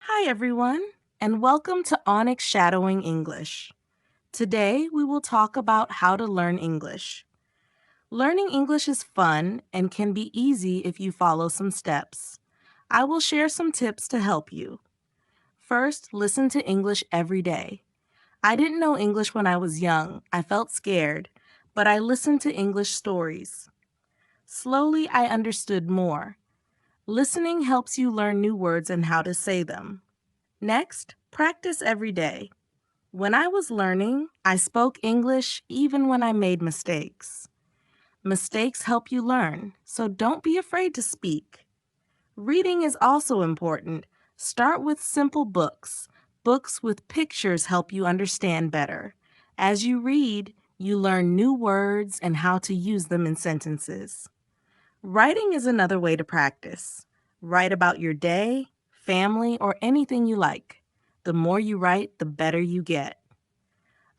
Hi, everyone, and welcome to Onyx Shadowing English. Today, we will talk about how to learn English. Learning English is fun and can be easy if you follow some steps. I will share some tips to help you. First, listen to English every day. I didn't know English when I was young. I felt scared, but I listened to English stories. Slowly, I understood more. Listening helps you learn new words and how to say them. Next, practice every day. When I was learning, I spoke English even when I made mistakes. Mistakes help you learn, so don't be afraid to speak. Reading is also important. Start with simple books. Books with pictures help you understand better. As you read, you learn new words and how to use them in sentences. Writing is another way to practice. Write about your day, family, or anything you like. The more you write, the better you get.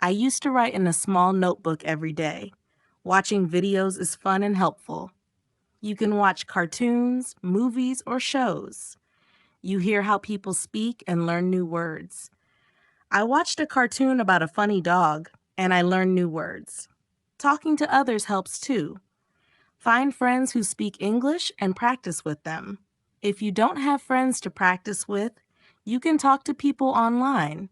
I used to write in a small notebook every day. Watching videos is fun and helpful. You can watch cartoons, movies, or shows. You hear how people speak and learn new words. I watched a cartoon about a funny dog, and I learned new words. Talking to others helps too. Find friends who speak English and practice with them. If you don't have friends to practice with, you can talk to people online.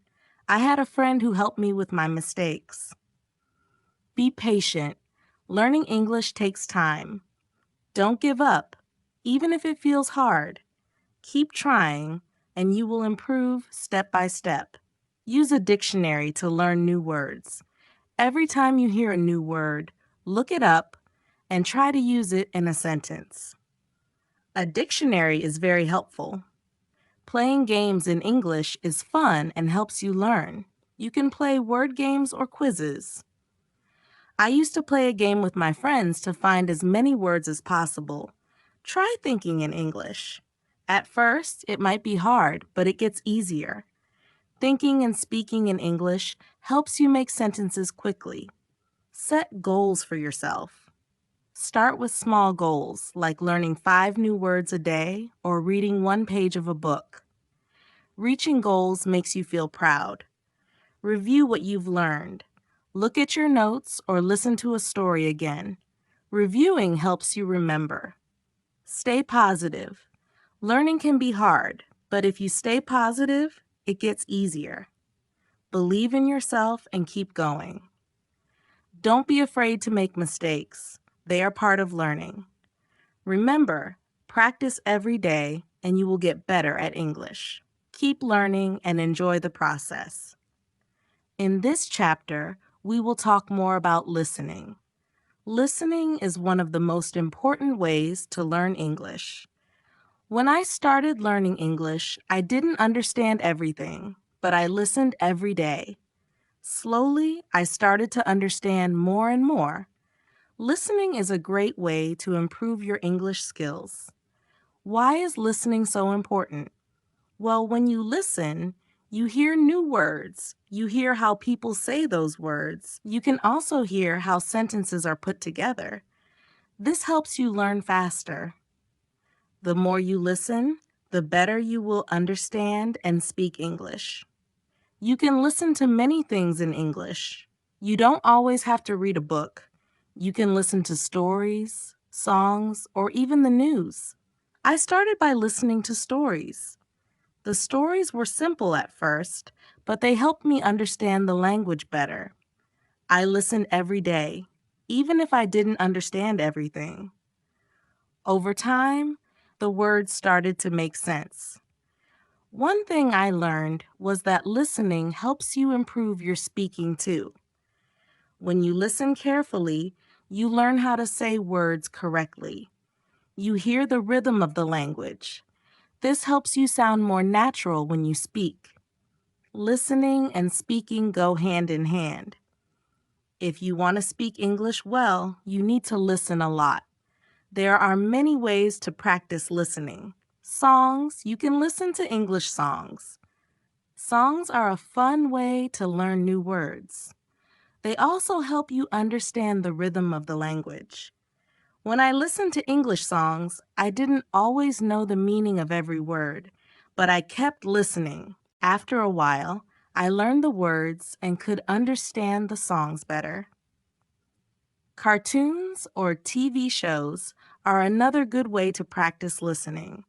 I had a friend who helped me with my mistakes. Be patient. Learning English takes time. Don't give up, even if it feels hard. Keep trying, and you will improve step by step. Use a dictionary to learn new words. Every time you hear a new word, look it up and try to use it in a sentence. A dictionary is very helpful. Playing games in English is fun and helps you learn. You can play word games or quizzes. I used to play a game with my friends to find as many words as possible. Try thinking in English. At first, it might be hard, but it gets easier. Thinking and speaking in English helps you make sentences quickly. Set goals for yourself. Start with small goals, like learning 5 new words a day or reading 1 page of a book. Reaching goals makes you feel proud. Review what you've learned. Look at your notes or listen to a story again. Reviewing helps you remember. Stay positive. Learning can be hard, but if you stay positive, it gets easier. Believe in yourself and keep going. Don't be afraid to make mistakes. They are part of learning. Remember, practice every day and you will get better at English. Keep learning and enjoy the process. In this chapter, we will talk more about listening. Listening is one of the most important ways to learn English. When I started learning English, I didn't understand everything, but I listened every day. Slowly, I started to understand more and more. Listening is a great way to improve your English skills. Why is listening so important? Well, when you listen, you hear new words. You hear how people say those words. You can also hear how sentences are put together. This helps you learn faster. The more you listen, the better you will understand and speak English. You can listen to many things in English. You don't always have to read a book. You can listen to stories, songs, or even the news. I started by listening to stories. The stories were simple at first, but they helped me understand the language better. I listened every day, even if I didn't understand everything. Over time, the words started to make sense. One thing I learned was that listening helps you improve your speaking too. When you listen carefully, you learn how to say words correctly. You hear the rhythm of the language. This helps you sound more natural when you speak. Listening and speaking go hand in hand. If you want to speak English well, you need to listen a lot. There are many ways to practice listening. Songs, you can listen to English songs. Songs are a fun way to learn new words. They also help you understand the rhythm of the language. When I listened to English songs, I didn't always know the meaning of every word, but I kept listening. After a while, I learned the words and could understand the songs better. Cartoons or TV shows are another good way to practice listening.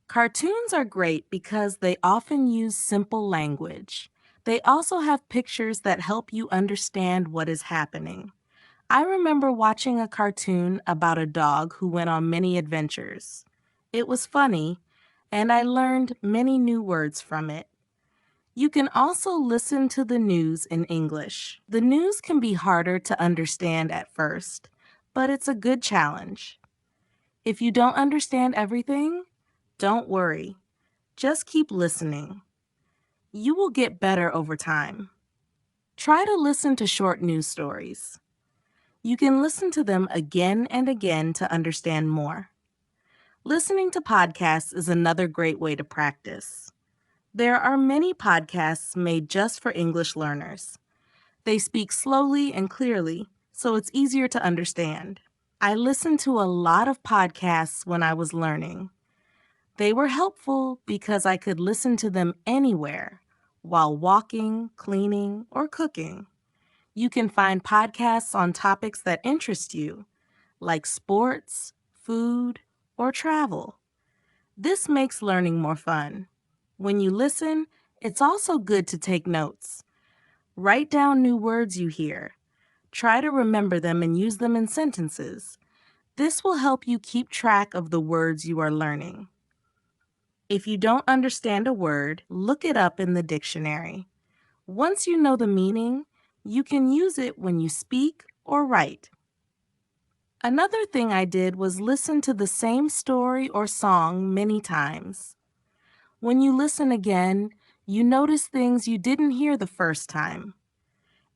Cartoons are great because they often use simple language. They also have pictures that help you understand what is happening. I remember watching a cartoon about a dog who went on many adventures. It was funny, and I learned many new words from it. You can also listen to the news in English. The news can be harder to understand at first, but it's a good challenge. If you don't understand everything, don't worry. Just keep listening. You will get better over time. Try to listen to short news stories. You can listen to them again and again to understand more. Listening to podcasts is another great way to practice. There are many podcasts made just for English learners. They speak slowly and clearly, so it's easier to understand. I listened to a lot of podcasts when I was learning. They were helpful because I could listen to them anywhere, while walking, cleaning, or cooking. You can find podcasts on topics that interest you, like sports, food, or travel. This makes learning more fun. When you listen, it's also good to take notes. Write down new words you hear. Try to remember them and use them in sentences. This will help you keep track of the words you are learning. If you don't understand a word, look it up in the dictionary. Once you know the meaning, you can use it when you speak or write. Another thing I did was listen to the same story or song many times. When you listen again, you notice things you didn't hear the first time.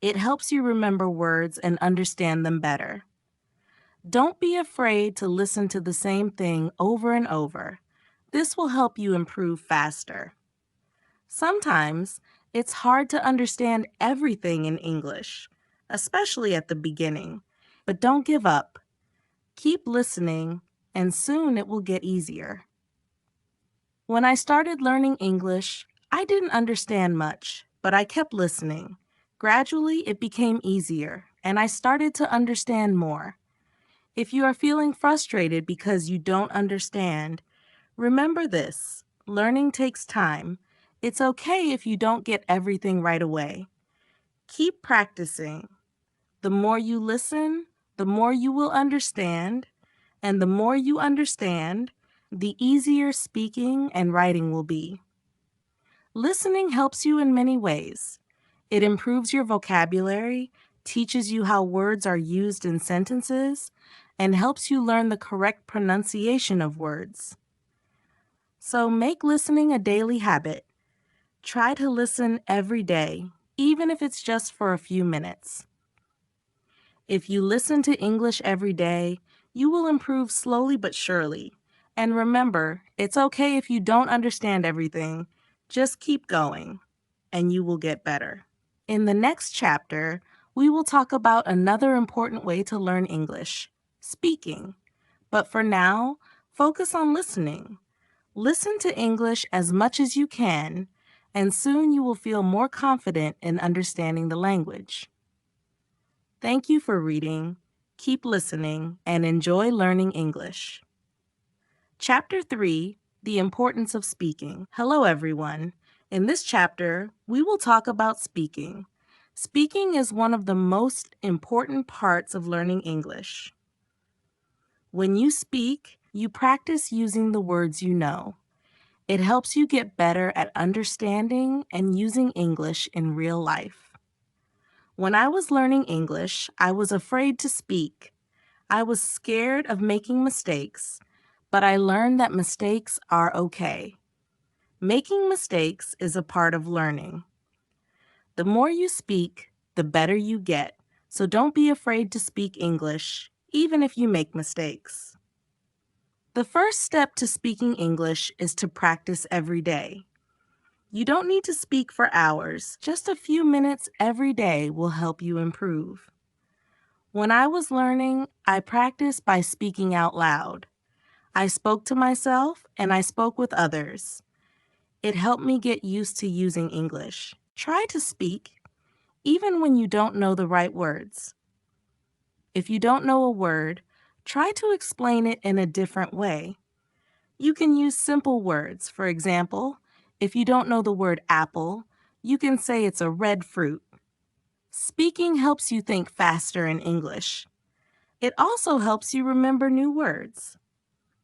It helps you remember words and understand them better. Don't be afraid to listen to the same thing over and over. This will help you improve faster. Sometimes it's hard to understand everything in English, especially at the beginning, but don't give up. Keep listening, and soon it will get easier. When I started learning English, I didn't understand much, but I kept listening. Gradually, it became easier, and I started to understand more. If you are feeling frustrated because you don't understand, remember this: learning takes time. It's okay if you don't get everything right away. Keep practicing. The more you listen, the more you will understand, and the more you understand, the easier speaking and writing will be. Listening helps you in many ways. It improves your vocabulary, teaches you how words are used in sentences, and helps you learn the correct pronunciation of words. So make listening a daily habit. Try to listen every day, even if it's just for a few minutes. If you listen to English every day, you will improve slowly but surely. And remember, it's okay if you don't understand everything. Just keep going, and you will get better. In the next chapter, we will talk about another important way to learn English: speaking. But for now, focus on listening. Listen to English as much as you can, and soon you will feel more confident in understanding the language. Thank you for reading. Keep listening and enjoy learning English. Chapter 3, The Importance of Speaking. Hello, everyone. In this chapter, we will talk about speaking. Speaking is one of the most important parts of learning English. When you speak, you practice using the words you know. It helps you get better at understanding and using English in real life. When I was learning English, I was afraid to speak. I was scared of making mistakes, but I learned that mistakes are okay. Making mistakes is a part of learning. The more you speak, the better you get, so don't be afraid to speak English, even if you make mistakes. The first step to speaking English is to practice every day. You don't need to speak for hours. Just a few minutes every day will help you improve. When I was learning, I practiced by speaking out loud. I spoke to myself and I spoke with others. It helped me get used to using English. Try to speak, even when you don't know the right words. If you don't know a word, try to explain it in a different way. You can use simple words. For example, if you don't know the word apple, you can say it's a red fruit. Speaking helps you think faster in English. It also helps you remember new words.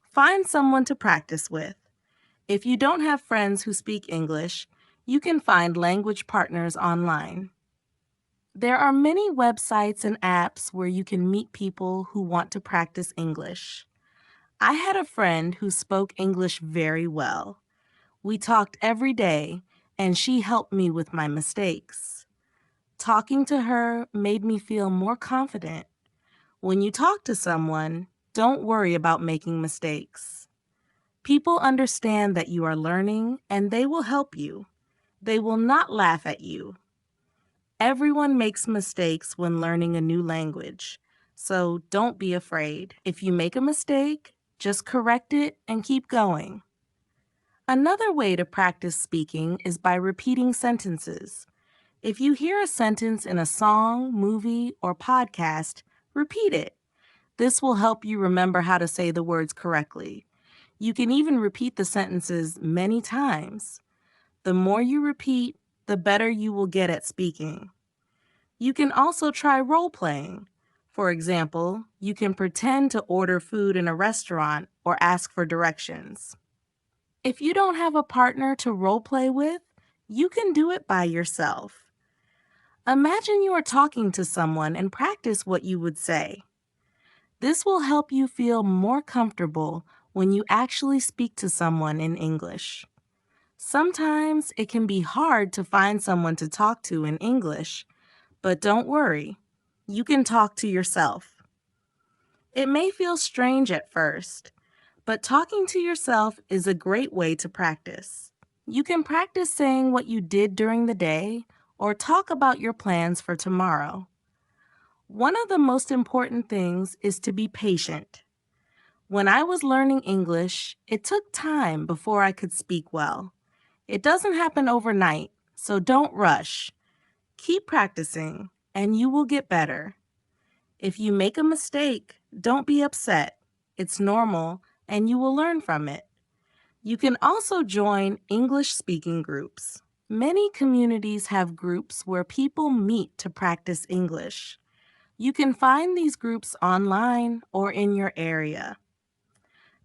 Find someone to practice with. If you don't have friends who speak English, you can find language partners online. There are many websites and apps where you can meet people who want to practice English. I had a friend who spoke English very well. We talked every day, and she helped me with my mistakes. Talking to her made me feel more confident. When you talk to someone, don't worry about making mistakes. People understand that you are learning, and they will help you. They will not laugh at you. Everyone makes mistakes when learning a new language, so don't be afraid. If you make a mistake, just correct it and keep going. Another way to practice speaking is by repeating sentences. If you hear a sentence in a song, movie, or podcast, repeat it. This will help you remember how to say the words correctly. You can even repeat the sentences many times. The more you repeat, the better you will get at speaking. You can also try role-playing. For example, you can pretend to order food in a restaurant or ask for directions. If you don't have a partner to role-play with, you can do it by yourself. Imagine you are talking to someone and practice what you would say. This will help you feel more comfortable when you actually speak to someone in English. Sometimes it can be hard to find someone to talk to in English, but don't worry, you can talk to yourself. It may feel strange at first, but talking to yourself is a great way to practice. You can practice saying what you did during the day or talk about your plans for tomorrow. One of the most important things is to be patient. When I was learning English, it took time before I could speak well. It doesn't happen overnight, so don't rush. Keep practicing, and you will get better. If you make a mistake, don't be upset. It's normal, and you will learn from it. You can also join English-speaking groups. Many communities have groups where people meet to practice English. You can find these groups online or in your area.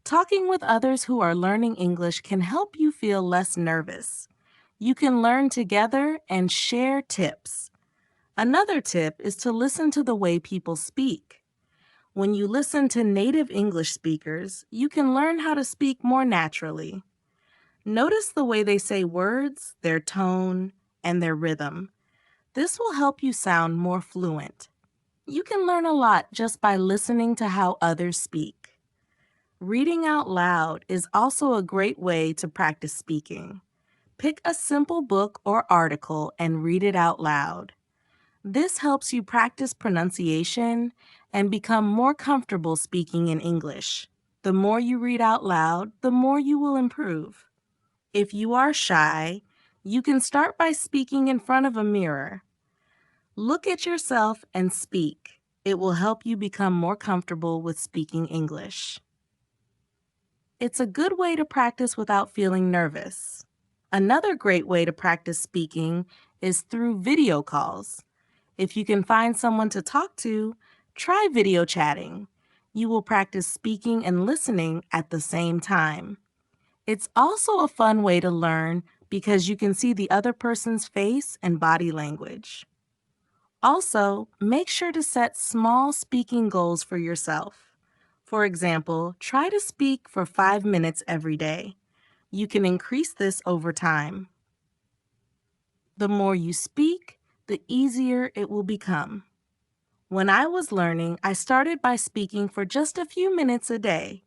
Talking with others who are learning English can help you feel less nervous. You can learn together and share tips. Another tip is to listen to the way people speak. When you listen to native English speakers, you can learn how to speak more naturally. Notice the way they say words, their tone, and their rhythm. This will help you sound more fluent. You can learn a lot just by listening to how others speak. Reading out loud is also a great way to practice speaking. Pick a simple book or article and read it out loud. This helps you practice pronunciation and become more comfortable speaking in English. The more you read out loud, the more you will improve. If you are shy, you can start by speaking in front of a mirror. Look at yourself and speak. It will help you become more comfortable with speaking English. It's a good way to practice without feeling nervous. Another great way to practice speaking is through video calls. If you can find someone to talk to, try video chatting. You will practice speaking and listening at the same time. It's also a fun way to learn because you can see the other person's face and body language. Also, make sure to set small speaking goals for yourself. For example, try to speak for 5 minutes every day. You can increase this over time. The more you speak, the easier it will become. When I was learning, I started by speaking for just a few minutes a day.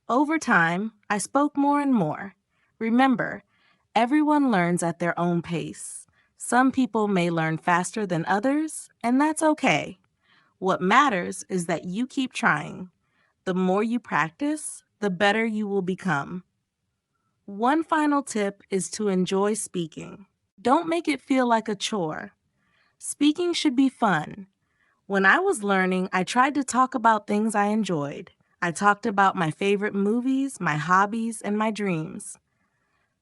Over time, I spoke more and more. Remember, everyone learns at their own pace. Some people may learn faster than others, and that's okay. What matters is that you keep trying. The more you practice, the better you will become. One final tip is to enjoy speaking. Don't make it feel like a chore. Speaking should be fun. When I was learning, I tried to talk about things I enjoyed. I talked about my favorite movies, my hobbies, and my dreams.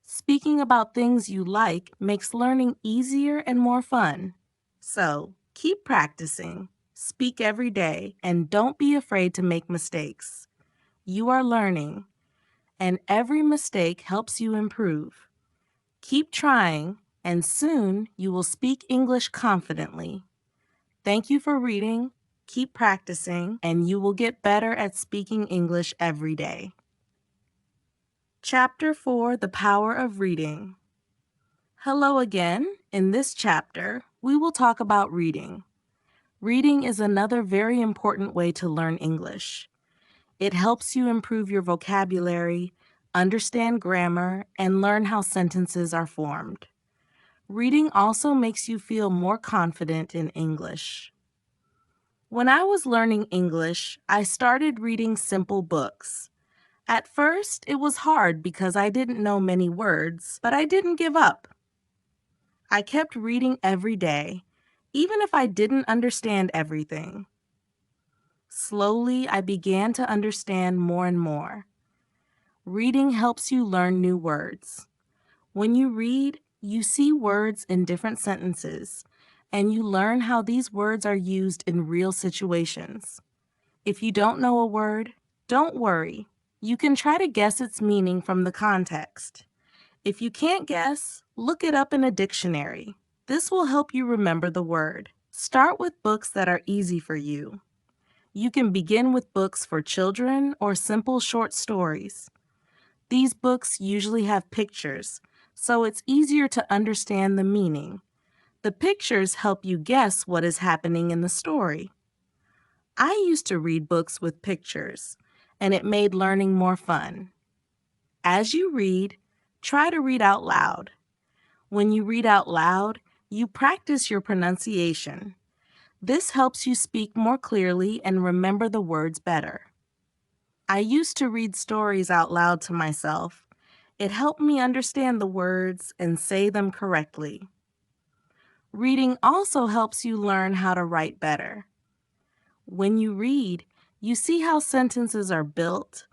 Speaking about things you like makes learning easier and more fun. So, keep practicing, speak every day, and don't be afraid to make mistakes. You are learning, and every mistake helps you improve. Keep trying, and soon you will speak English confidently. Thank you for reading. Keep practicing, and you will get better at speaking English every day. Chapter 4: The Power of Reading. Hello again. In this chapter, we will talk about reading. Reading is another very important way to learn English. It helps you improve your vocabulary, understand grammar, and learn how sentences are formed. Reading also makes you feel more confident in English. When I was learning English, I started reading simple books. At first, it was hard because I didn't know many words, but I didn't give up. I kept reading every day, even if I didn't understand everything. Slowly, I began to understand more and more. Reading helps you learn new words. When you read, you see words in different sentences, and you learn how these words are used in real situations. If you don't know a word, don't worry. You can try to guess its meaning from the context. If you can't guess, look it up in a dictionary. This will help you remember the word. Start with books that are easy for you. You can begin with books for children or simple short stories. These books usually have pictures, so it's easier to understand the meaning. The pictures help you guess what is happening in the story. I used to read books with pictures, and it made learning more fun. As you read, try to read out loud. When you read out loud, you practice your pronunciation. This helps you speak more clearly and remember the words better. I used to read stories out loud to myself. It helped me understand the words and say them correctly. Reading also helps you learn how to write better. When you read, you see how sentences are built,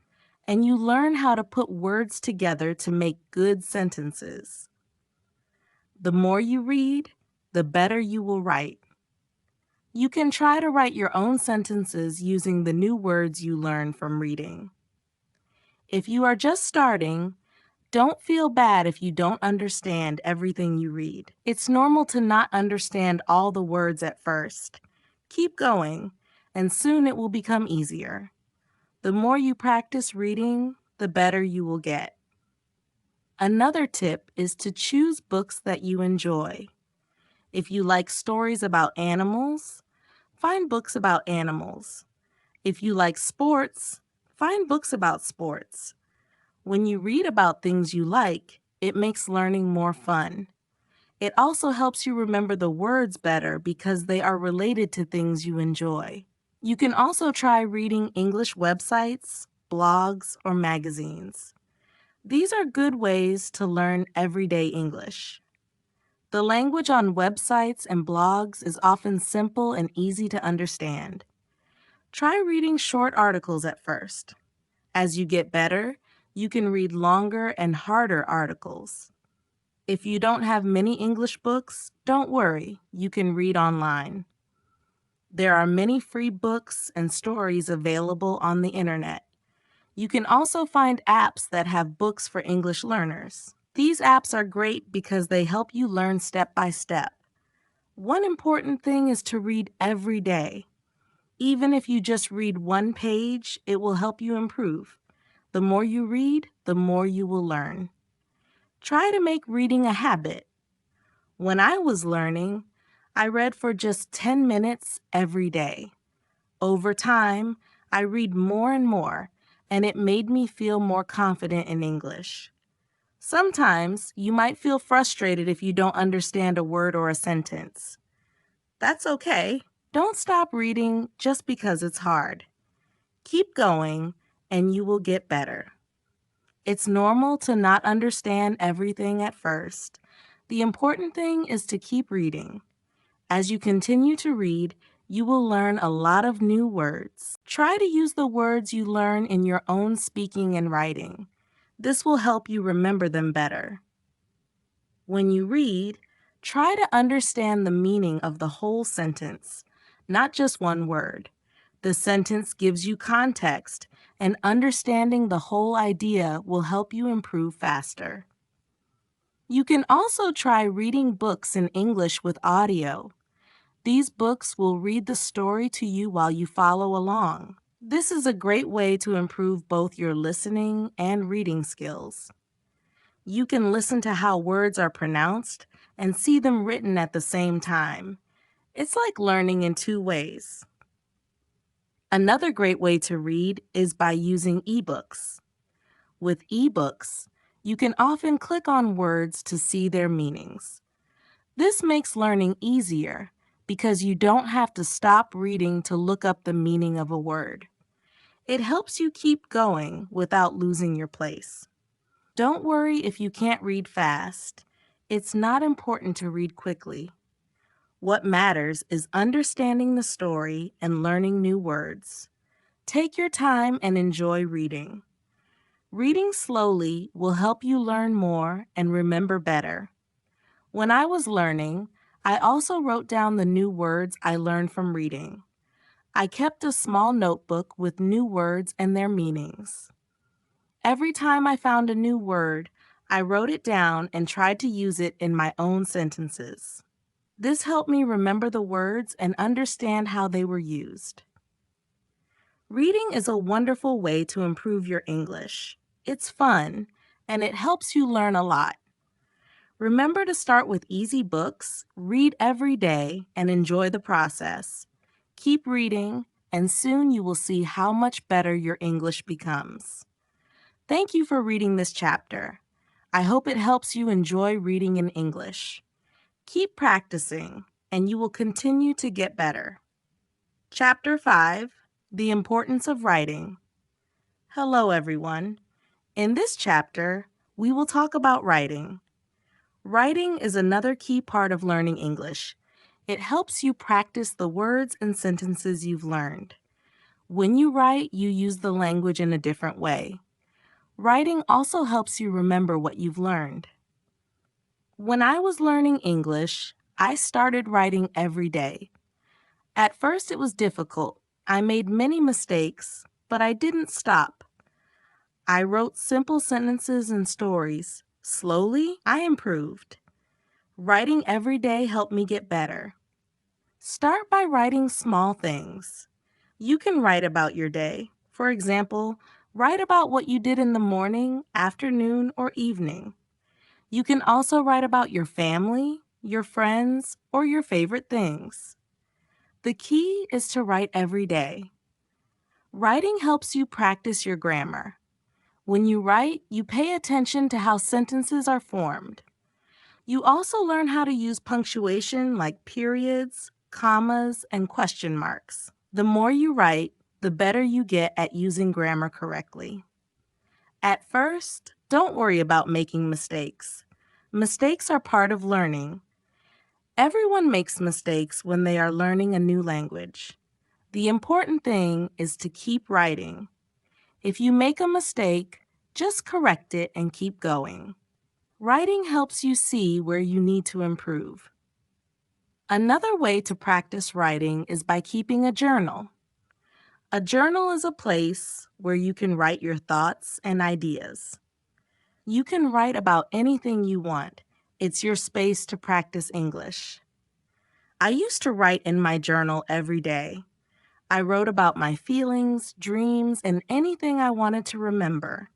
and you learn how to put words together to make good sentences. The more you read, the better you will write. You can try to write your own sentences using the new words you learn from reading. If you are just starting, don't feel bad if you don't understand everything you read. It's normal to not understand all the words at first. Keep going, and soon it will become easier. The more you practice reading, the better you will get. Another tip is to choose books that you enjoy. If you like stories about animals, find books about animals. If you like sports, find books about sports. When you read about things you like, it makes learning more fun. It also helps you remember the words better because they are related to things you enjoy. You can also try reading English websites, blogs, or magazines. These are good ways to learn everyday English. The language on websites and blogs is often simple and easy to understand. Try reading short articles at first. As you get better, you can read longer and harder articles. If you don't have many English books, don't worry, you can read online. There are many free books and stories available on the internet. You can also find apps that have books for English learners. These apps are great because they help you learn step by step. One important thing is to read every day. Even if you just read one page, it will help you improve. The more you read, the more you will learn. Try to make reading a habit. When I was learning, I read for just 10 minutes every day. Over time, I read more and more, and it made me feel more confident in English. Sometimes you might feel frustrated if you don't understand a word or a sentence. That's okay. Don't stop reading just because it's hard. Keep going, and you will get better. It's normal to not understand everything at first. The important thing is to keep reading. As you continue to read, you will learn a lot of new words. Try to use the words you learn in your own speaking and writing. This will help you remember them better. When you read, try to understand the meaning of the whole sentence, not just one word. The sentence gives you context, and understanding the whole idea will help you improve faster. You can also try reading books in English with audio. These books will read the story to you while you follow along. This is a great way to improve both your listening and reading skills. You can listen to how words are pronounced and see them written at the same time. It's like learning in two ways. Another great way to read is by using ebooks. With ebooks, you can often click on words to see their meanings. This makes learning easier because you don't have to stop reading to look up the meaning of a word. It helps you keep going without losing your place. Don't worry if you can't read fast. It's not important to read quickly. What matters is understanding the story and learning new words. Take your time and enjoy reading. Reading slowly will help you learn more and remember better. When I was learning, I also wrote down the new words I learned from reading. I kept a small notebook with new words and their meanings. Every time I found a new word, I wrote it down and tried to use it in my own sentences. This helped me remember the words and understand how they were used. Reading is a wonderful way to improve your English. It's fun, and it helps you learn a lot. Remember to start with easy books, read every day, and enjoy the process. Keep reading, and soon you will see how much better your English becomes. Thank you for reading this chapter. I hope it helps you enjoy reading in English. Keep practicing, and you will continue to get better. Chapter 5, The Importance of Writing. Hello, everyone. In this chapter, we will talk about writing. Writing is another key part of learning English. It helps you practice the words and sentences you've learned. When you write, you use the language in a different way. Writing also helps you remember what you've learned. When I was learning English, I started writing every day. At first, it was difficult. I made many mistakes, but I didn't stop. I wrote simple sentences and stories. Slowly, I improved. Writing every day helped me get better. Start by writing small things. You can write about your day. For example, write about what you did in the morning, afternoon, or evening. You can also write about your family, your friends, or your favorite things. The key is to write every day. Writing helps you practice your grammar. When you write, you pay attention to how sentences are formed. You also learn how to use punctuation like periods, commas, and question marks. The more you write, the better you get at using grammar correctly. At first, don't worry about making mistakes. Mistakes are part of learning. Everyone makes mistakes when they are learning a new language. The important thing is to keep writing. If you make a mistake, just correct it and keep going. Writing helps you see where you need to improve. Another way to practice writing is by keeping a journal. A journal is a place where you can write your thoughts and ideas. You can write about anything you want. It's your space to practice English. I used to write in my journal every day. I wrote about my feelings, dreams, and anything I wanted to remember.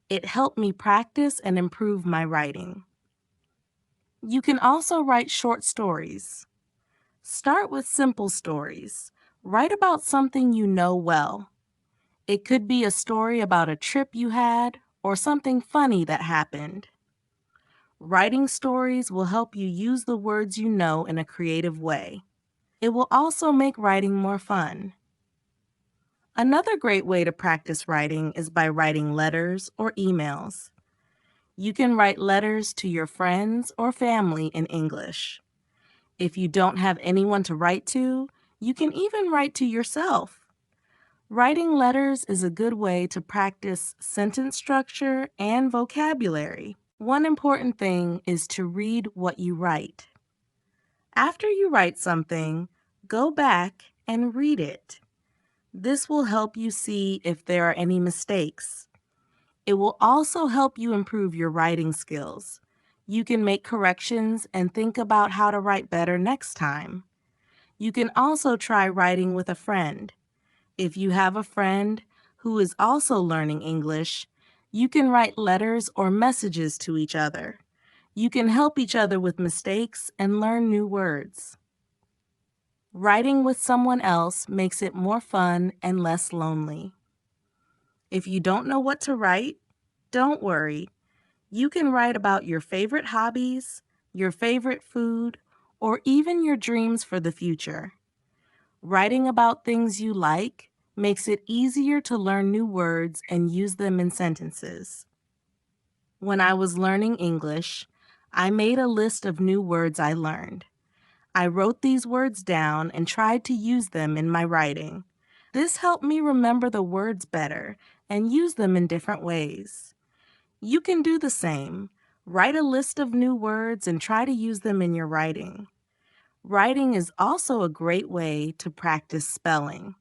It helped me practice and improve my writing. You can also write short stories. Start with simple stories. Write about something you know well. It could be a story about a trip you had or something funny that happened. Writing stories will help you use the words you know in a creative way. It will also make writing more fun. Another great way to practice writing is by writing letters or emails. You can write letters to your friends or family in English. If you don't have anyone to write to, you can even write to yourself. Writing letters is a good way to practice sentence structure and vocabulary. One important thing is to read what you write. After you write something, go back and read it. This will help you see if there are any mistakes. It will also help you improve your writing skills. You can make corrections and think about how to write better next time. You can also try writing with a friend. If you have a friend who is also learning English, you can write letters or messages to each other. You can help each other with mistakes and learn new words. Writing with someone else makes it more fun and less lonely. If you don't know what to write, don't worry. You can write about your favorite hobbies, your favorite food, or even your dreams for the future. Writing about things you like makes it easier to learn new words and use them in sentences. When I was learning English, I made a list of new words I learned. I wrote these words down and tried to use them in my writing. This helped me remember the words better and use them in different ways. You can do the same. Write a list of new words and try to use them in your writing. Writing is also a great way to practice spelling.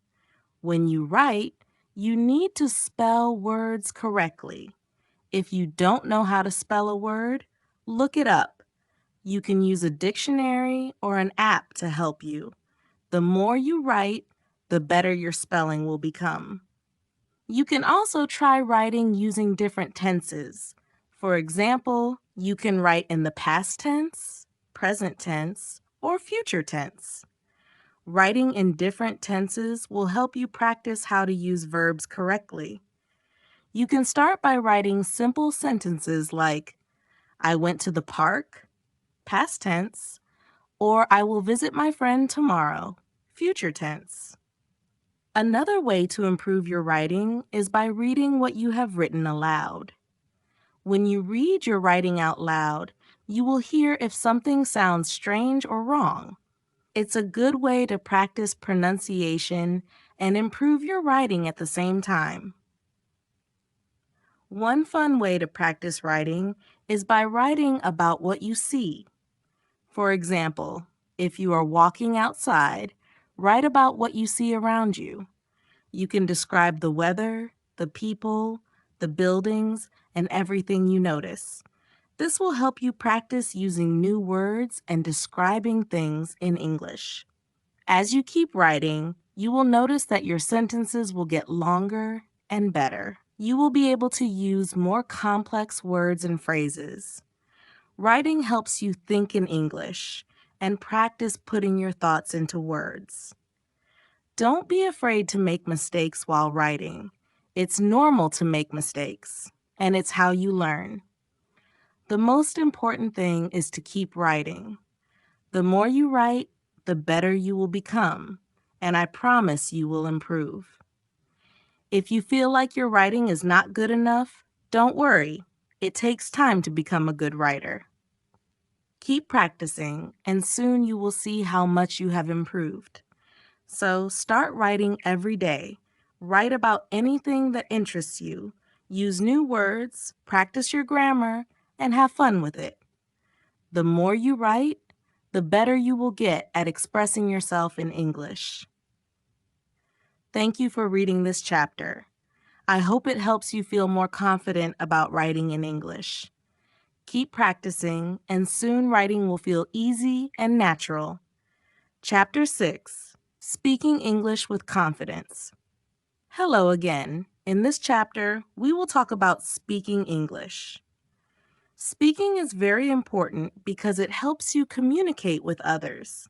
When you write, you need to spell words correctly. If you don't know how to spell a word, look it up. You can use a dictionary or an app to help you. The more you write, the better your spelling will become. You can also try writing using different tenses. For example, you can write in the past tense, present tense, or future tense. Writing in different tenses will help you practice how to use verbs correctly. You can start by writing simple sentences like, I went to the park, past tense, or I will visit my friend tomorrow, future tense. Another way to improve your writing is by reading what you have written aloud. When you read your writing out loud, you will hear if something sounds strange or wrong. It's a good way to practice pronunciation and improve your writing at the same time. One fun way to practice writing is by writing about what you see. For example, if you are walking outside, write about what you see around you. You can describe the weather, the people, the buildings, and everything you notice. This will help you practice using new words and describing things in English. As you keep writing, you will notice that your sentences will get longer and better. You will be able to use more complex words and phrases. Writing helps you think in English and practice putting your thoughts into words. Don't be afraid to make mistakes while writing. It's normal to make mistakes, and it's how you learn. The most important thing is to keep writing. The more you write, the better you will become, and I promise you will improve. If you feel like your writing is not good enough, don't worry. It takes time to become a good writer. Keep practicing, and soon you will see how much you have improved. So start writing every day. Write about anything that interests you. Use new words, practice your grammar, and have fun with it. The more you write, the better you will get at expressing yourself in English. Thank you for reading this chapter. I hope it helps you feel more confident about writing in English. Keep practicing, and soon writing will feel easy and natural. Chapter 6, Speaking English with Confidence. Hello again. In this chapter, we will talk about speaking English. Speaking is very important because it helps you communicate with others.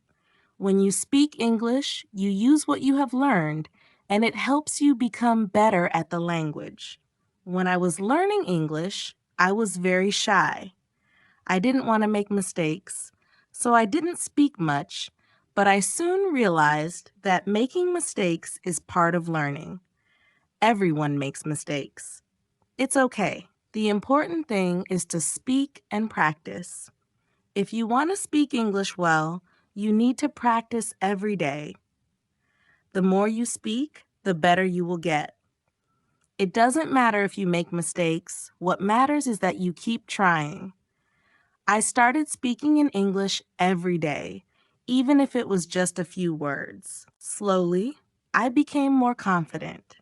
When you speak English, you use what you have learned, and it helps you become better at the language. When I was learning English, I was very shy. I didn't want to make mistakes, so I didn't speak much, but I soon realized that making mistakes is part of learning. Everyone makes mistakes. It's okay. The important thing is to speak and practice. If you want to speak English well, you need to practice every day. The more you speak, the better you will get. It doesn't matter if you make mistakes. What matters is that you keep trying. I started speaking in English every day, even if it was just a few words. Slowly, I became more confident.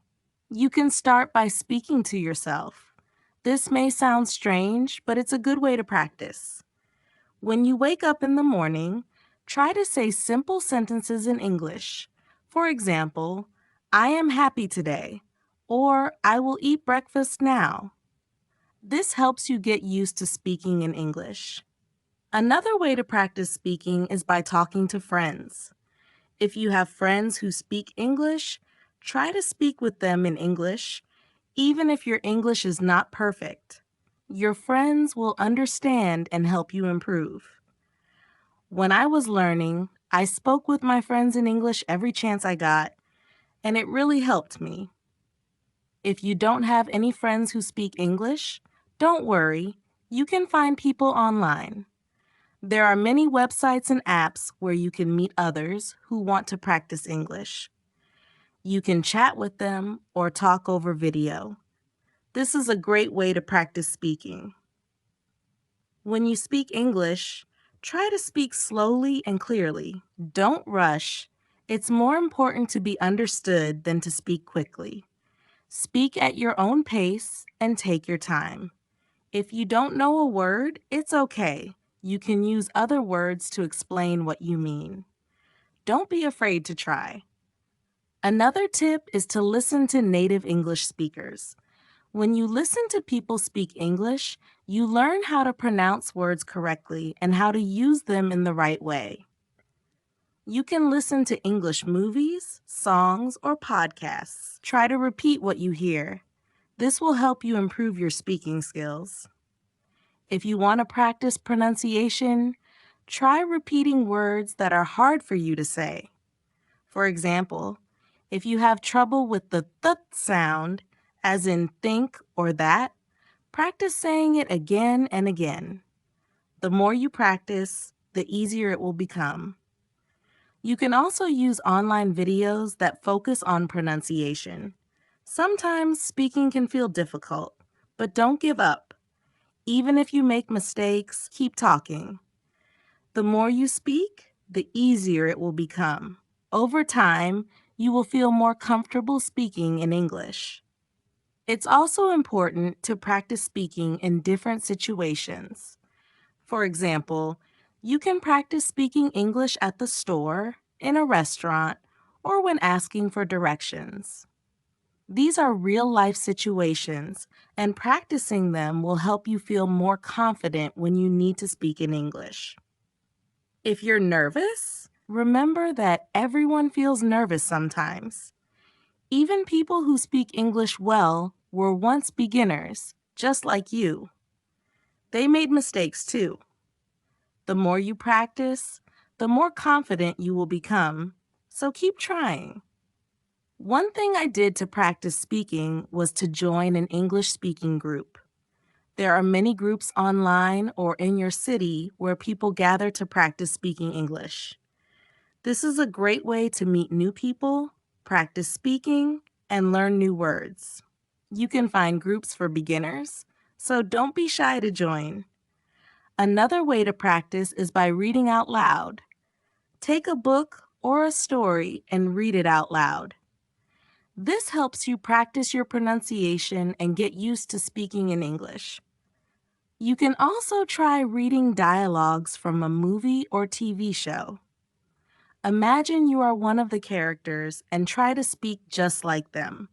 You can start by speaking to yourself. This may sound strange, but it's a good way to practice. When you wake up in the morning, try to say simple sentences in English. For example, I am happy today, or I will eat breakfast now. This helps you get used to speaking in English. Another way to practice speaking is by talking to friends. If you have friends who speak English, try to speak with them in English, even if your English is not perfect. Your friends will understand and help you improve. When I was learning, I spoke with my friends in English every chance I got, and it really helped me. If you don't have any friends who speak English, don't worry, you can find people online. There are many websites and apps where you can meet others who want to practice English. You can chat with them or talk over video. This is a great way to practice speaking. When you speak English, try to speak slowly and clearly. Don't rush. It's more important to be understood than to speak quickly. Speak at your own pace and take your time. If you don't know a word, it's okay. You can use other words to explain what you mean. Don't be afraid to try. Another tip is to listen to native English speakers. When you listen to people speak English, you learn how to pronounce words correctly and how to use them in the right way. You can listen to English movies, songs, or podcasts. Try to repeat what you hear. This will help you improve your speaking skills. If you want to practice pronunciation, try repeating words that are hard for you to say. For example, if you have trouble with the th sound, as in think or that, practice saying it again and again. The more you practice, the easier it will become. You can also use online videos that focus on pronunciation. Sometimes speaking can feel difficult, but don't give up. Even if you make mistakes, keep talking. The more you speak, the easier it will become. Over time, you will feel more comfortable speaking in English. It's also important to practice speaking in different situations. For example, you can practice speaking English at the store, in a restaurant, or when asking for directions. These are real-life situations, and practicing them will help you feel more confident when you need to speak in English. If you're nervous, remember that everyone feels nervous sometimes. Even people who speak English well were once beginners, just like you. They made mistakes too. The more you practice, the more confident you will become, so keep trying. One thing I did to practice speaking was to join an English speaking group. There are many groups online or in your city where people gather to practice speaking English. This is a great way to meet new people, practice speaking, and learn new words. You can find groups for beginners, so don't be shy to join. Another way to practice is by reading out loud. Take a book or a story and read it out loud. This helps you practice your pronunciation and get used to speaking in English. You can also try reading dialogues from a movie or TV show. Imagine you are one of the characters and try to speak just like them.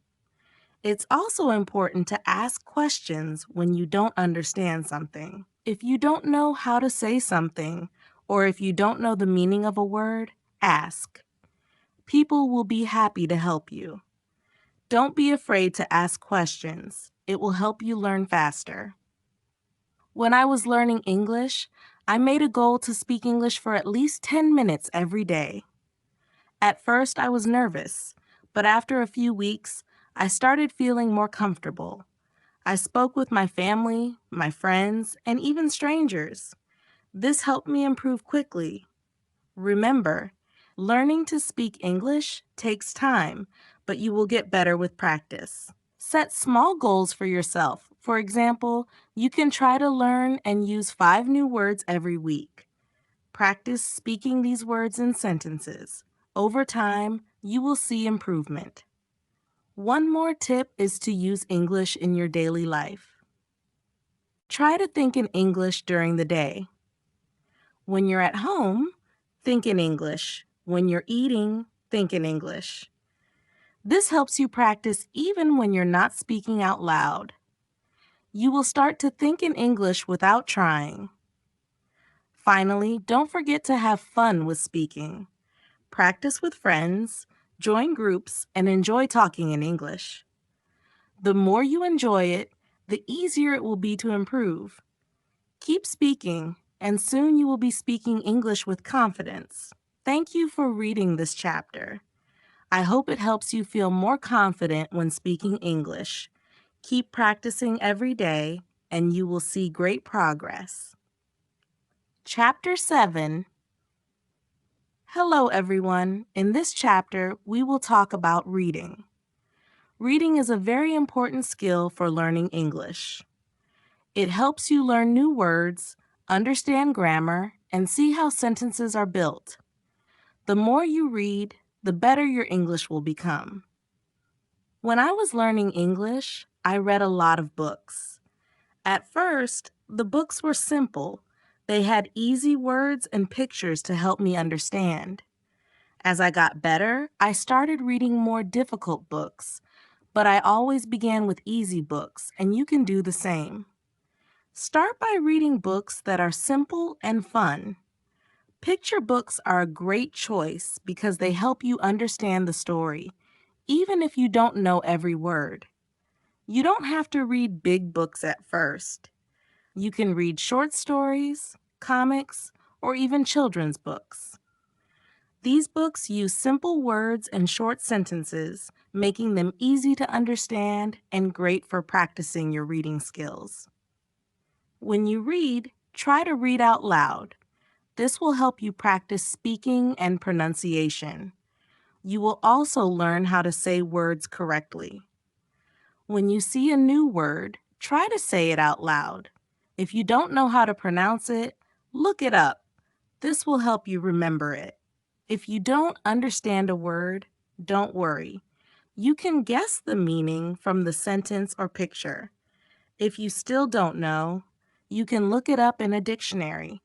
It's also important to ask questions when you don't understand something. If you don't know how to say something, or if you don't know the meaning of a word, ask. People will be happy to help you. Don't be afraid to ask questions. It will help you learn faster. When I was learning English, I made a goal to speak English for at least 10 minutes every day. At first, I was nervous, but after a few weeks, I started feeling more comfortable. I spoke with my family, my friends, and even strangers. This helped me improve quickly. Remember, learning to speak English takes time, but you will get better with practice. Set small goals for yourself. For example, you can try to learn and use 5 new words every week. Practice speaking these words in sentences. Over time, you will see improvement. One more tip is to use English in your daily life. Try to think in English during the day. When you're at home, think in English. When you're eating, think in English. This helps you practice even when you're not speaking out loud. You will start to think in English without trying. Finally, don't forget to have fun with speaking. Practice with friends, join groups, and enjoy talking in English. The more you enjoy it, the easier it will be to improve. Keep speaking, and soon you will be speaking English with confidence. Thank you for reading this chapter. I hope it helps you feel more confident when speaking English. Keep practicing every day, and you will see great progress. Chapter 7. Hello, everyone. In this chapter, we will talk about reading. Reading is a very important skill for learning English. It helps you learn new words, understand grammar, and see how sentences are built. The more you read, the better your English will become. When I was learning English, I read a lot of books. At first, the books were simple. They had easy words and pictures to help me understand. As I got better, I started reading more difficult books, but I always began with easy books, and you can do the same. Start by reading books that are simple and fun. Picture books are a great choice because they help you understand the story, even if you don't know every word. You don't have to read big books at first. You can read short stories, comics, or even children's books. These books use simple words and short sentences, making them easy to understand and great for practicing your reading skills. When you read, try to read out loud. This will help you practice speaking and pronunciation. You will also learn how to say words correctly. When you see a new word, try to say it out loud. If you don't know how to pronounce it, look it up. This will help you remember it. If you don't understand a word, don't worry. You can guess the meaning from the sentence or picture. If you still don't know, you can look it up in a dictionary.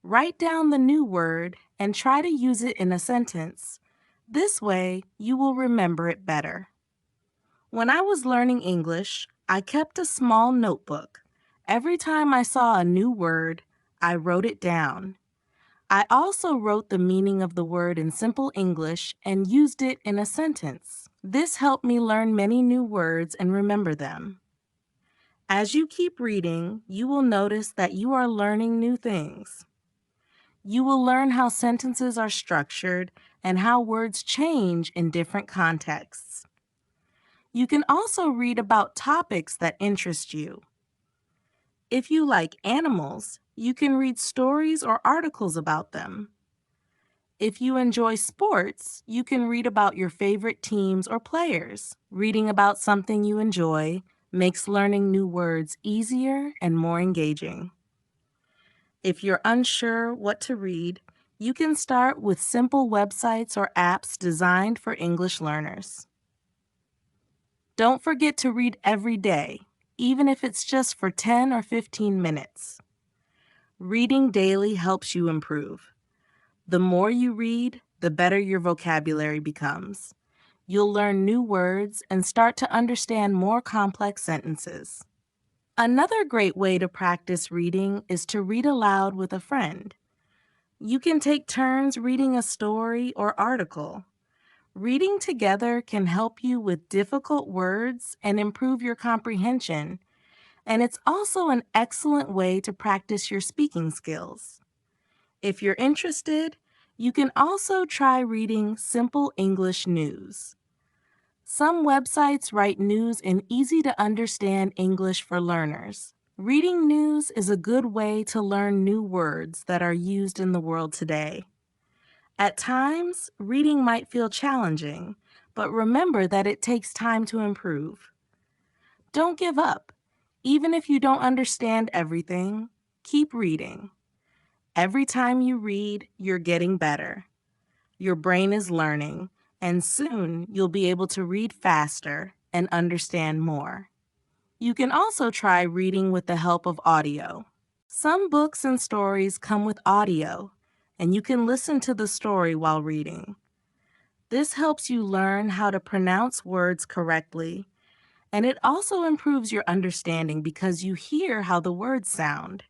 Write down the new word and try to use it in a sentence. This way, you will remember it better. When I was learning English, I kept a small notebook. Every time I saw a new word, I wrote it down. I also wrote the meaning of the word in simple English and used it in a sentence. This helped me learn many new words and remember them. As you keep reading, you will notice that you are learning new things. You will learn how sentences are structured and how words change in different contexts. You can also read about topics that interest you. If you like animals, you can read stories or articles about them. If you enjoy sports, you can read about your favorite teams or players. Reading about something you enjoy makes learning new words easier and more engaging. If you're unsure what to read, you can start with simple websites or apps designed for English learners. Don't forget to read every day, even if it's just for 10 or 15 minutes. Reading daily helps you improve. The more you read, the better your vocabulary becomes. You'll learn new words and start to understand more complex sentences. Another great way to practice reading is to read aloud with a friend. You can take turns reading a story or article. Reading together can help you with difficult words and improve your comprehension, and it's also an excellent way to practice your speaking skills. If you're interested, you can also try reading Simple English News. Some websites write news in easy-to-understand English for learners. Reading news is a good way to learn new words that are used in the world today. At times, reading might feel challenging, but remember that it takes time to improve. Don't give up. Even if you don't understand everything, keep reading. Every time you read, you're getting better. Your brain is learning, and soon you'll be able to read faster and understand more. You can also try reading with the help of audio. Some books and stories come with audio, and you can listen to the story while reading. This helps you learn how to pronounce words correctly, and it also improves your understanding because you hear how the words sound.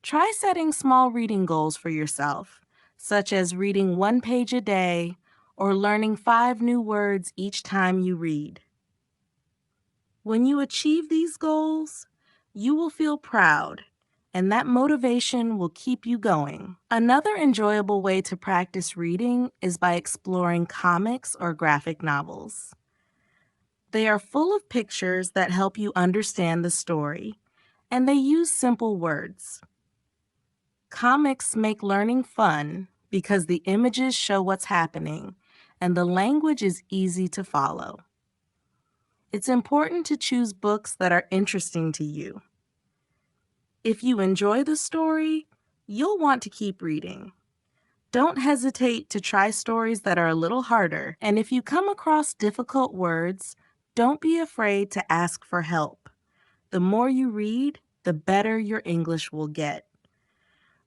Try setting small reading goals for yourself, such as reading 1 page a day or learning 5 new words each time you read. When you achieve these goals, you will feel proud, and that motivation will keep you going. Another enjoyable way to practice reading is by exploring comics or graphic novels. They are full of pictures that help you understand the story, and they use simple words. Comics make learning fun because the images show what's happening, and the language is easy to follow. It's important to choose books that are interesting to you. If you enjoy the story, you'll want to keep reading. Don't hesitate to try stories that are a little harder, and if you come across difficult words, don't be afraid to ask for help. The more you read, the better your English will get.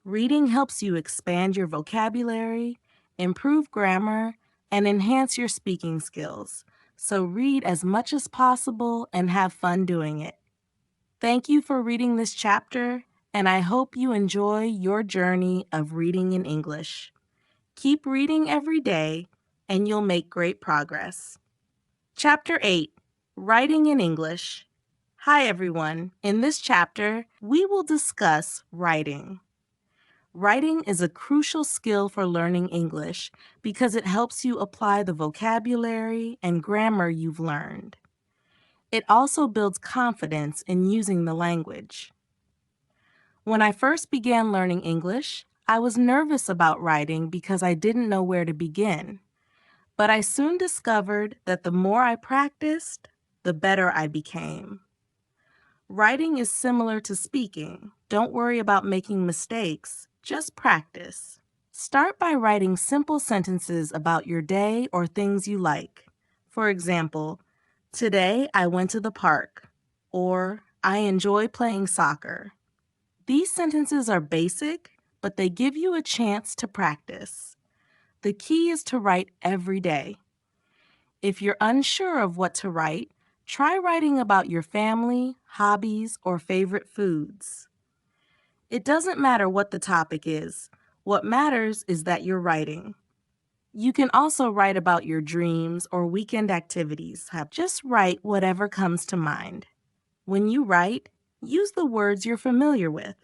Reading helps you expand your vocabulary, improve grammar, and enhance your speaking skills. So read as much as possible and have fun doing it. Thank you for reading this chapter, and I hope you enjoy your journey of reading in English. Keep reading every day, and you'll make great progress. Chapter 8, Writing in English. Hi, everyone. In this chapter, we will discuss writing. Writing is a crucial skill for learning English because it helps you apply the vocabulary and grammar you've learned. It also builds confidence in using the language. When I first began learning English, I was nervous about writing because I didn't know where to begin. But I soon discovered that the more I practiced, the better I became. Writing is similar to speaking. Don't worry about making mistakes, just practice. Start by writing simple sentences about your day or things you like. For example, today I went to the park, or I enjoy playing soccer. These sentences are basic, but they give you a chance to practice. The key is to write every day. If you're unsure of what to write, try writing about your family, hobbies, or favorite foods. It doesn't matter what the topic is. What matters is that you're writing. You can also write about your dreams or weekend activities. Just write whatever comes to mind. When you write, use the words you're familiar with.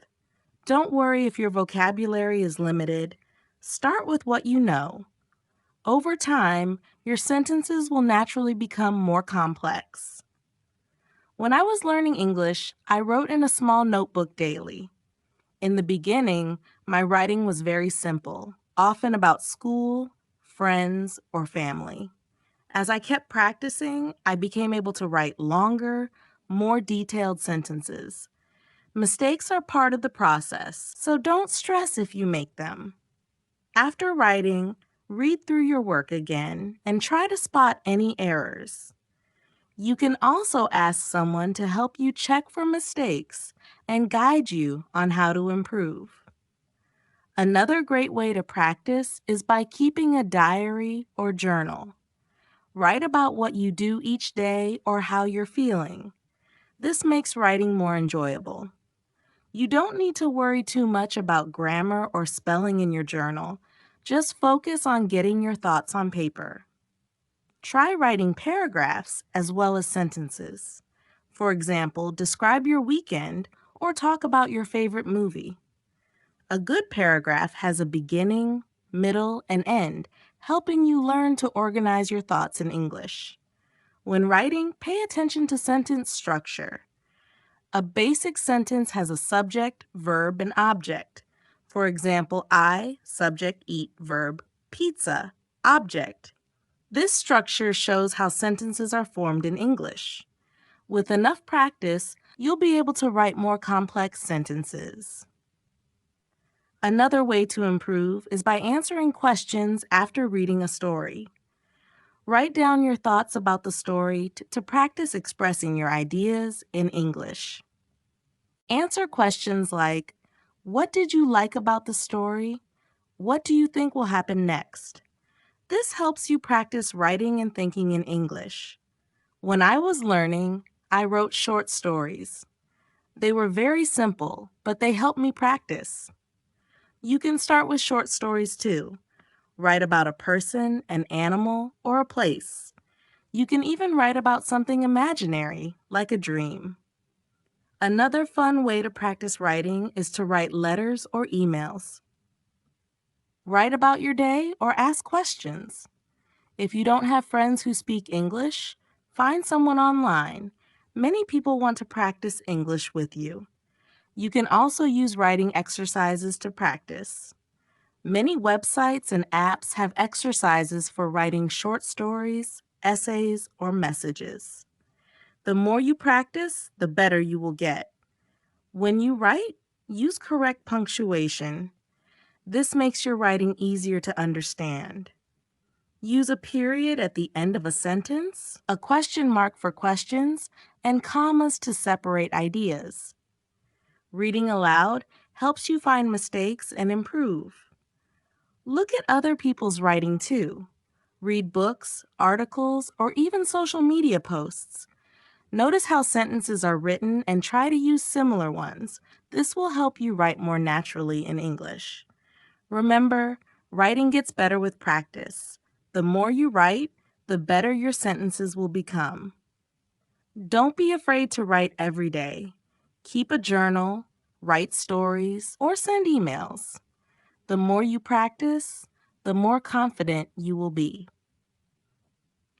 Don't worry if your vocabulary is limited. Start with what you know. Over time, your sentences will naturally become more complex. When I was learning English, I wrote in a small notebook daily. In the beginning, my writing was very simple, often about school, friends, or family. As I kept practicing, I became able to write longer, more detailed sentences. Mistakes are part of the process, so don't stress if you make them. After writing, read through your work again and try to spot any errors. You can also ask someone to help you check for mistakes and guide you on how to improve. Another great way to practice is by keeping a diary or journal. Write about what you do each day or how you're feeling. This makes writing more enjoyable. You don't need to worry too much about grammar or spelling in your journal. Just focus on getting your thoughts on paper. Try writing paragraphs as well as sentences. For example, describe your weekend or talk about your favorite movie. A good paragraph has a beginning, middle, and end, helping you learn to organize your thoughts in English. When writing, pay attention to sentence structure. A basic sentence has a subject, verb, and object. For example, I, subject, eat, verb, pizza, object. This structure shows how sentences are formed in English. With enough practice, you'll be able to write more complex sentences. Another way to improve is by answering questions after reading a story. Write down your thoughts about the story to practice expressing your ideas in English. Answer questions like, what did you like about the story? What do you think will happen next? This helps you practice writing and thinking in English. When I was learning, I wrote short stories. They were very simple, but they helped me practice. You can start with short stories too. Write about a person, an animal, or a place. You can even write about something imaginary, like a dream. Another fun way to practice writing is to write letters or emails. Write about your day or ask questions. If you don't have friends who speak English, find someone online. Many people want to practice English with you. You can also use writing exercises to practice. Many websites and apps have exercises for writing short stories, essays, or messages. The more you practice, the better you will get. When you write, use correct punctuation. This makes your writing easier to understand. Use a period at the end of a sentence, a question mark for questions, and commas to separate ideas. Reading aloud helps you find mistakes and improve. Look at other people's writing too. Read books, articles, or even social media posts. Notice how sentences are written and try to use similar ones. This will help you write more naturally in English. Remember, writing gets better with practice. The more you write, the better your sentences will become. Don't be afraid to write every day. Keep a journal, write stories, or send emails. The more you practice, the more confident you will be.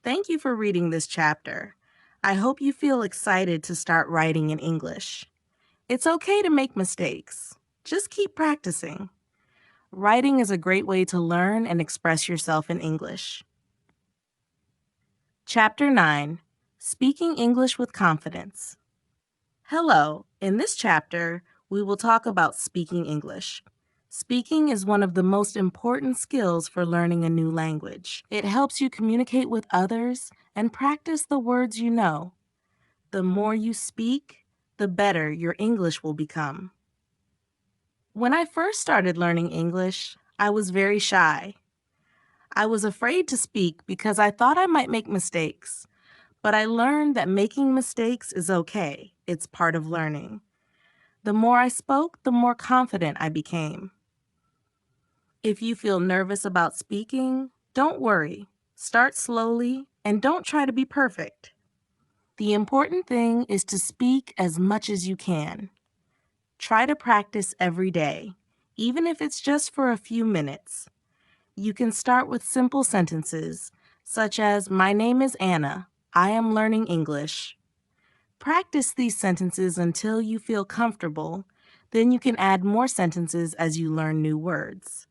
Thank you for reading this chapter. I hope you feel excited to start writing in English. It's okay to make mistakes. Just keep practicing. Writing is a great way to learn and express yourself in English. Chapter 9, Speaking English with Confidence. Hello, in this chapter, we will talk about speaking English. Speaking is one of the most important skills for learning a new language. It helps you communicate with others and practice the words you know. The more you speak, the better your English will become. When I first started learning English, I was very shy. I was afraid to speak because I thought I might make mistakes. But I learned that making mistakes is okay. It's part of learning. The more I spoke, the more confident I became. If you feel nervous about speaking, don't worry. Start slowly and don't try to be perfect. The important thing is to speak as much as you can. Try to practice every day, even if it's just for a few minutes. You can start with simple sentences, such as, "My name is Anna. I am learning English." Practice these sentences until you feel comfortable. Then you can add more sentences as you learn new words.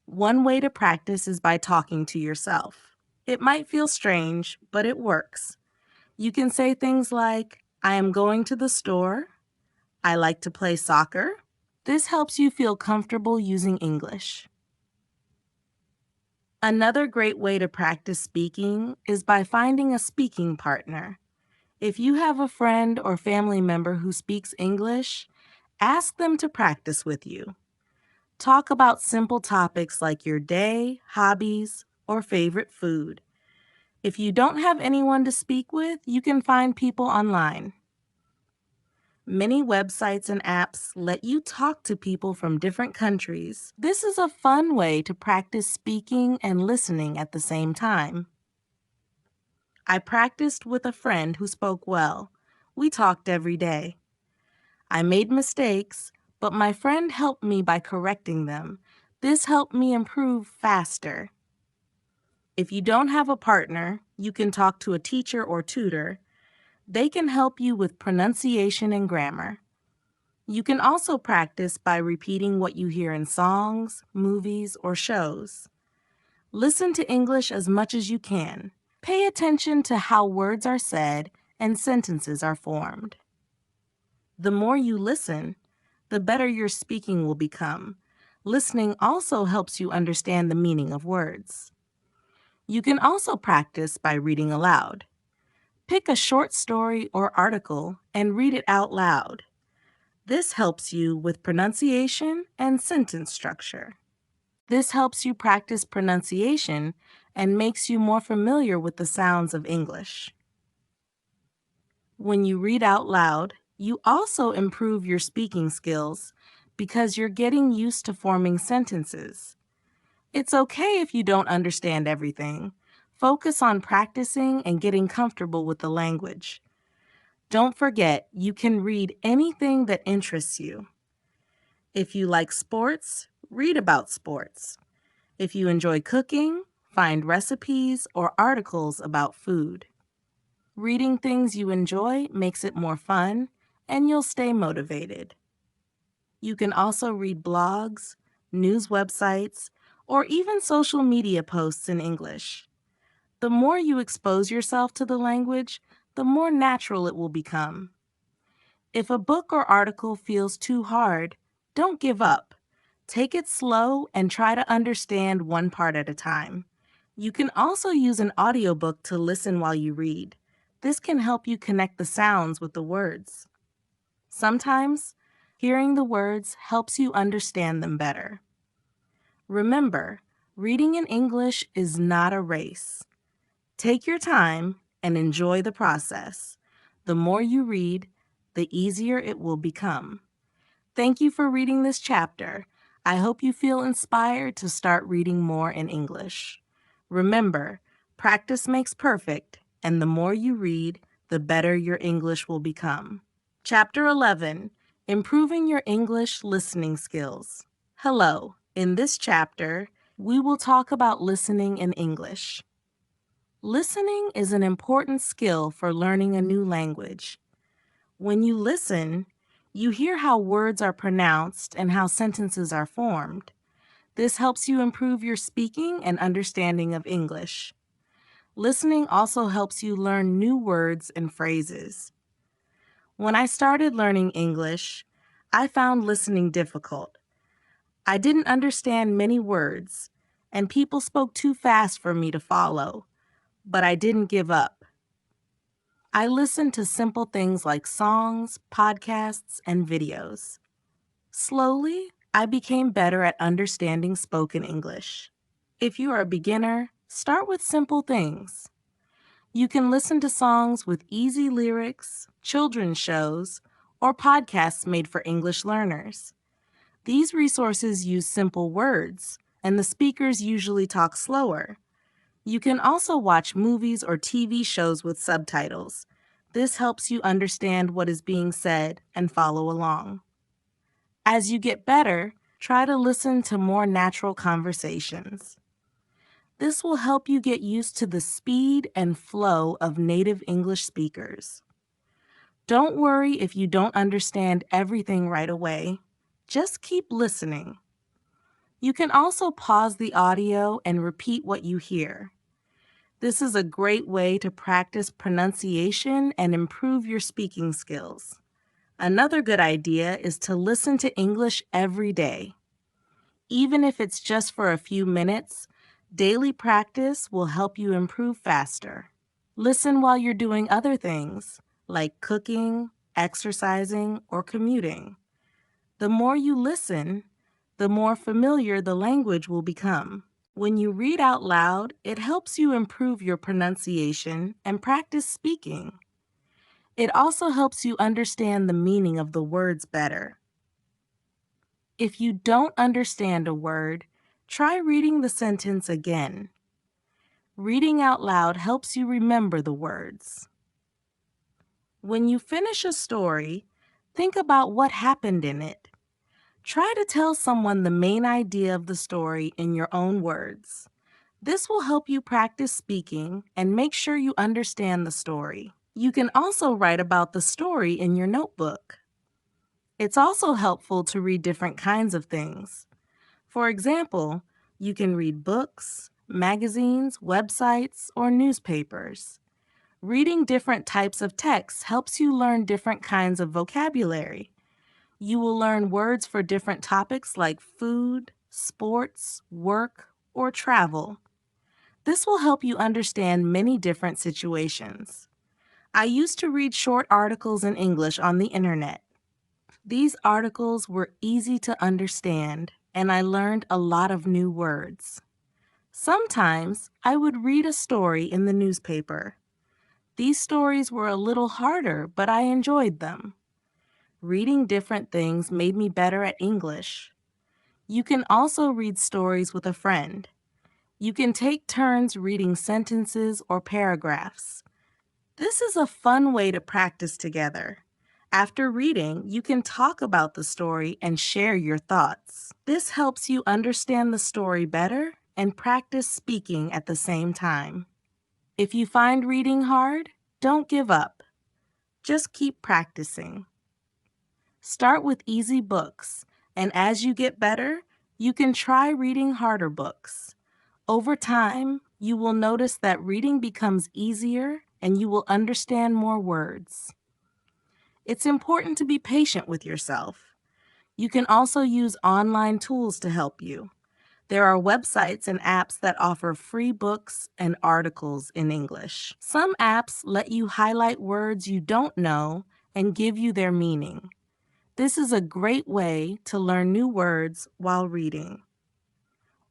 One way to practice is by talking to yourself. It might feel strange, but it works. You can say things like, "I am going to the store. I like to play soccer." This helps you feel comfortable using English. Another great way to practice speaking is by finding a speaking partner. If you have a friend or family member who speaks English, ask them to practice with you. Talk about simple topics like your day, hobbies, or favorite food. If you don't have anyone to speak with, you can find people online. Many websites and apps let you talk to people from different countries. This is a fun way to practice speaking and listening at the same time. I practiced with a friend who spoke well. We talked every day. I made mistakes, but my friend helped me by correcting them. This helped me improve faster. If you don't have a partner, you can talk to a teacher or tutor. They can help you with pronunciation and grammar. You can also practice by repeating what you hear in songs, movies, or shows. Listen to English as much as you can. Pay attention to how words are said and sentences are formed. The more you listen, the better your speaking will become. Listening also helps you understand the meaning of words. You can also practice by reading aloud. Pick a short story or article and read it out loud. This helps you with pronunciation and sentence structure. This helps you practice pronunciation and makes you more familiar with the sounds of English. When you read out loud, you also improve your speaking skills because you're getting used to forming sentences. It's okay if you don't understand everything. Focus on practicing and getting comfortable with the language. Don't forget, you can read anything that interests you. If you like sports, read about sports. If you enjoy cooking, find recipes or articles about food. Reading things you enjoy makes it more fun, and you'll stay motivated. You can also read blogs, news websites, or even social media posts in English. The more you expose yourself to the language, the more natural it will become. If a book or article feels too hard, don't give up. Take it slow and try to understand one part at a time. You can also use an audiobook to listen while you read. This can help you connect the sounds with the words. Sometimes, hearing the words helps you understand them better. Remember, reading in English is not a race. Take your time and enjoy the process. The more you read, the easier it will become. Thank you for reading this chapter. I hope you feel inspired to start reading more in English. Remember, practice makes perfect, and the more you read, the better your English will become. Chapter 11, Improving Your English Listening Skills. Hello. In this chapter, we will talk about listening in English. Listening is an important skill for learning a new language. When you listen, you hear how words are pronounced and how sentences are formed. This helps you improve your speaking and understanding of English. Listening also helps you learn new words and phrases. When I started learning English, I found listening difficult. I didn't understand many words, and people spoke too fast for me to follow, but I didn't give up. I listened to simple things like songs, podcasts, and videos. Slowly, I became better at understanding spoken English. If you are a beginner, start with simple things. You can listen to songs with easy lyrics, children's shows, or podcasts made for English learners. These resources use simple words, and the speakers usually talk slower. You can also watch movies or TV shows with subtitles. This helps you understand what is being said and follow along. As you get better, try to listen to more natural conversations. This will help you get used to the speed and flow of native English speakers. Don't worry if you don't understand everything right away. Just keep listening. You can also pause the audio and repeat what you hear. This is a great way to practice pronunciation and improve your speaking skills. Another good idea is to listen to English every day. Even if it's just for a few minutes, daily practice will help you improve faster. Listen while you're doing other things, like cooking, exercising, or commuting. The more you listen, the more familiar the language will become. When you read out loud, it helps you improve your pronunciation and practice speaking. It also helps you understand the meaning of the words better. If you don't understand a word, try reading the sentence again. Reading out loud helps you remember the words. When you finish a story, think about what happened in it. Try to tell someone the main idea of the story in your own words. This will help you practice speaking and make sure you understand the story. You can also write about the story in your notebook. It's also helpful to read different kinds of things. For example, you can read books, magazines, websites, or newspapers. Reading different types of texts helps you learn different kinds of vocabulary. You will learn words for different topics like food, sports, work, or travel. This will help you understand many different situations. I used to read short articles in English on the internet. These articles were easy to understand, and I learned a lot of new words. Sometimes I would read a story in the newspaper. These stories were a little harder, but I enjoyed them. Reading different things made me better at English. You can also read stories with a friend. You can take turns reading sentences or paragraphs. This is a fun way to practice together. After reading, you can talk about the story and share your thoughts. This helps you understand the story better and practice speaking at the same time. If you find reading hard, don't give up. Just keep practicing. Start with easy books, and as you get better, you can try reading harder books. Over time, you will notice that reading becomes easier and you will understand more words. It's important to be patient with yourself. You can also use online tools to help you. There are websites and apps that offer free books and articles in English. Some apps let you highlight words you don't know and give you their meaning. This is a great way to learn new words while reading.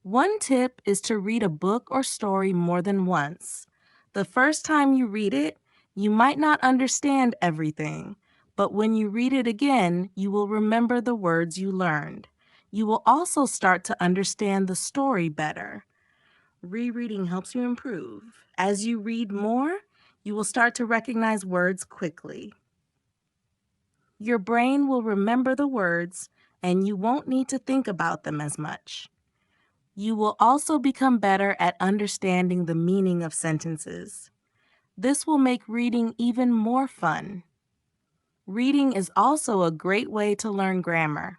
One tip is to read a book or story more than once. The first time you read it, you might not understand everything, but when you read it again, you will remember the words you learned. You will also start to understand the story better. Rereading helps you improve. As you read more, you will start to recognize words quickly. Your brain will remember the words, and you won't need to think about them as much. You will also become better at understanding the meaning of sentences. This will make reading even more fun. Reading is also a great way to learn grammar.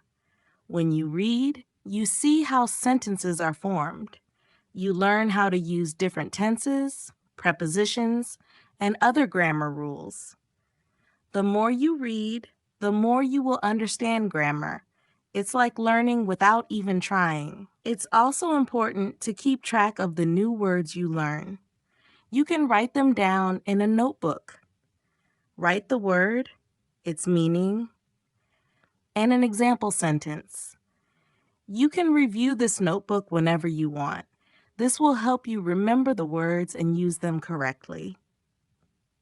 When you read, you see how sentences are formed. You learn how to use different tenses, prepositions, and other grammar rules. The more you read, the more you will understand grammar. It's like learning without even trying. It's also important to keep track of the new words you learn. You can write them down in a notebook. Write the word, its meaning, and an example sentence. You can review this notebook whenever you want. This will help you remember the words and use them correctly.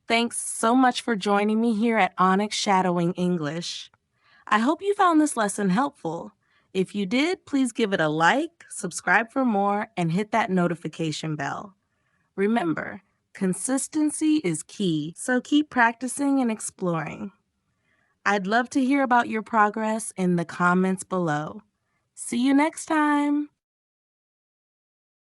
Thanks so much for joining me here at Onyx Shadowing English. I hope you found this lesson helpful. If you did, please give it a like, subscribe for more, and hit that notification bell. Remember, consistency is key, so keep practicing and exploring. I'd love to hear about your progress in the comments below. See you next time!